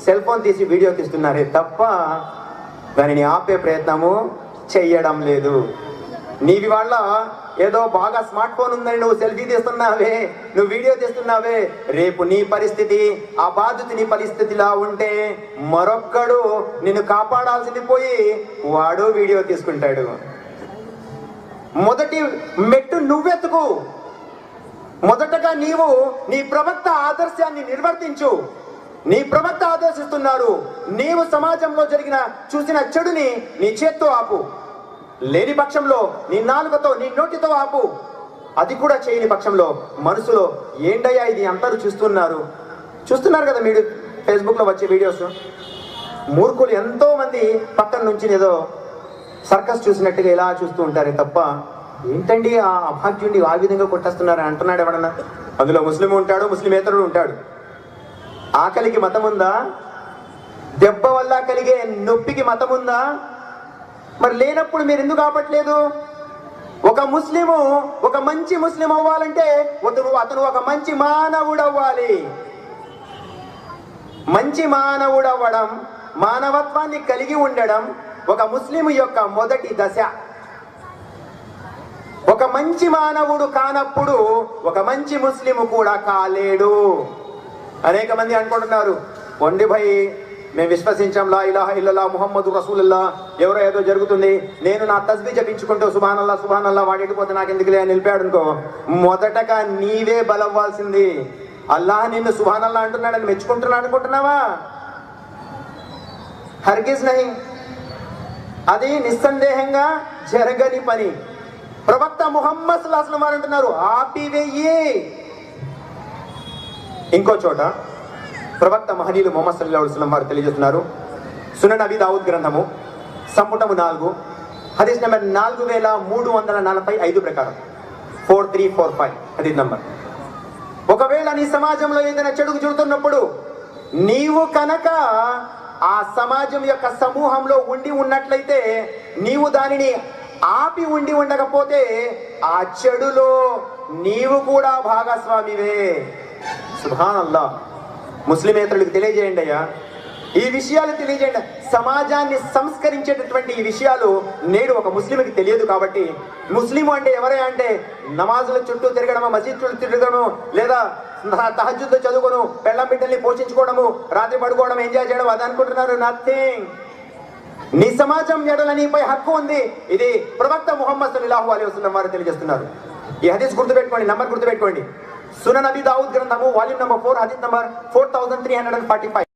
Cell phone తీసి video తీస్తున్నారే తప్ప దానిని ఆపే ప్రయత్నము చెయ్యడం లేదు. నీవి వాళ్ళ ఏదో బాగా స్మార్ట్ ఫోన్ ఉందని నువ్వు సెల్ఫీ తీస్తున్నావే, నువ్వు వీడియో తీస్తున్నావే, రేపు నీ పరిస్థితి, ఆ బాధితుని నీ పరిస్థితిలా ఉంటే మరొక్కడు నిన్ను కాపాడాల్సింది పోయి వాడు వీడియో తీసుకుంటాడు. మొదటి మెట్టు నువ్వెత్తుకు. మొదటగా నీవు నీ ప్రవక్త ఆదర్శాన్ని నిర్వర్తించు. నీ ప్రవక్త ఆదర్శిస్తున్నారు, నీవు సమాజంలో చూసిన చెడుని నీ చేత్తో ఆపు. లేని పక్షంలో నీ నాలుకతో, నీ నోటితో ఆపు. అది కూడా చేయని పక్షంలో మనసులో ఏంటయ్యా ఇది అందరూ చూస్తున్నారు కదా మీరు ఫేస్బుక్లో వచ్చే వీడియోస్. మూర్ఖులు ఎంతో మంది పక్కన నుంచి ఏదో సర్కస్ చూసినట్టుగా ఇలా చూస్తూ ఉంటారే తప్ప ఏంటండి ఆ అభాగ్యుడిని ఆ విధంగా కొట్టేస్తున్నారు అంటున్నాడు ఎవడన్నా. అందులో ముస్లిం ఉంటాడు, ముస్లిమేతరుడు ఉంటాడు. ఆకలికి మతం ఉందా? దెబ్బ వల్ల కలిగే నొప్పికి మతం ఉందా? మరి లేనప్పుడు మీరు ఎందుకు ఆపట్లేదు? ఒక ముస్లిము ఒక మంచి ముస్లిం అవ్వాలంటే అతను ఒక మంచి మానవుడు అవ్వాలి. మంచి మానవుడు అవ్వడం, మానవత్వాన్ని కలిగి ఉండడం ఒక ముస్లిం యొక్క మొదటి దశ. ఒక మంచి మానవుడు కానప్పుడు ఒక మంచి ముస్లిము కూడా కాలేడు. అనేక మంది అనుకుంటున్నారు, వండి భయ్ మేము విశ్వసించాం, లా ఇలాహ ఇల్లల్లా ముహమ్మదు రసూలుల్లా, ఎవరో ఏదో జరుగుతుంది, నేను నా తస్బీ జపించుకుంటూ సుబ్హానల్లా సుబ్హానల్లా వాడేటిపోతే నాకు ఎందుకులే అని నిలిపాడు అనుకో, మొదటగా నీవే బలవ్వాల్సింది. అల్లాహ్ నిన్ను సుబ్హానల్లా అంటున్నాడని మెచ్చుకుంటున్నాడు అనుకుంటున్నావా? హర్గిజ్ నహి. అది నిస్సందేహంగా జరగని పని. ప్రవక్త ముహమ్మద్ సల్లల్లాహు అలైహి వసల్లం అంటున్నారు, ఆపివేయి. ఇంకో చోట ప్రవక్త మహనీయులు ముహమ్మద్ సల్లల్లాహు అలైహి వసల్లం వారు తెలియజేస్తున్నారు, సునన్ అబీ దావుద్ గ్రంథము సంపుటము 4 హదీస్ నెంబర్ 4345 ప్రకారం 4345 హదీస్ నంబర్. ఒకవేళ నీ సమాజంలో ఏదైనా చెడుగు జరుగుతున్నప్పుడు నీవు కనుక ఆ సమాజం యొక్క సమూహంలో ఉండి ఉన్నట్లయితే, నీవు దానిని ఆపి ఉండి ఉండకపోతే ఆ చెడులో నీవు కూడా భాగస్వామివే. సుబ్హానల్లాహ్. ముస్లిమేతరులకు తెలియజేయండి అయ్యా, ఈ విషయాలు తెలియజేయండి. సమాజాన్ని సంస్కరించేటటువంటి ఈ విషయాలు నేడు ఒక ముస్లింకి తెలియదు. కాబట్టి ముస్లిం అంటే ఎవరే అంటే నమాజుల చుట్టూ తిరగడము, మసీద్ చుట్టూ తిరగడము, లేదా తహజ్జుద్ చదువుకోను, పెళ్ళం బిడ్డల్ని పోషించుకోవడము, రాత్రి పడుకోవడం, ఎంజాయ్ చేయడం అది అనుకుంటున్నారు. నథింగ్. నీ సమాజం ఎడల నీపై హక్కు ఉంది. ఇది ప్రవక్త ముహమ్మద్ సల్లల్లాహు అలైహి వసల్లం వారు తెలియజేస్తున్నారు. ఈ హదీస్ గుర్తుపెట్టుకోండి, నంబర్ గుర్తుపెట్టుకోండి. సునన్ అబీ దావుద్ గ్రంథము వాల్యూమ్ నంబర్ 4 హదీస్ నంబర్ 4345.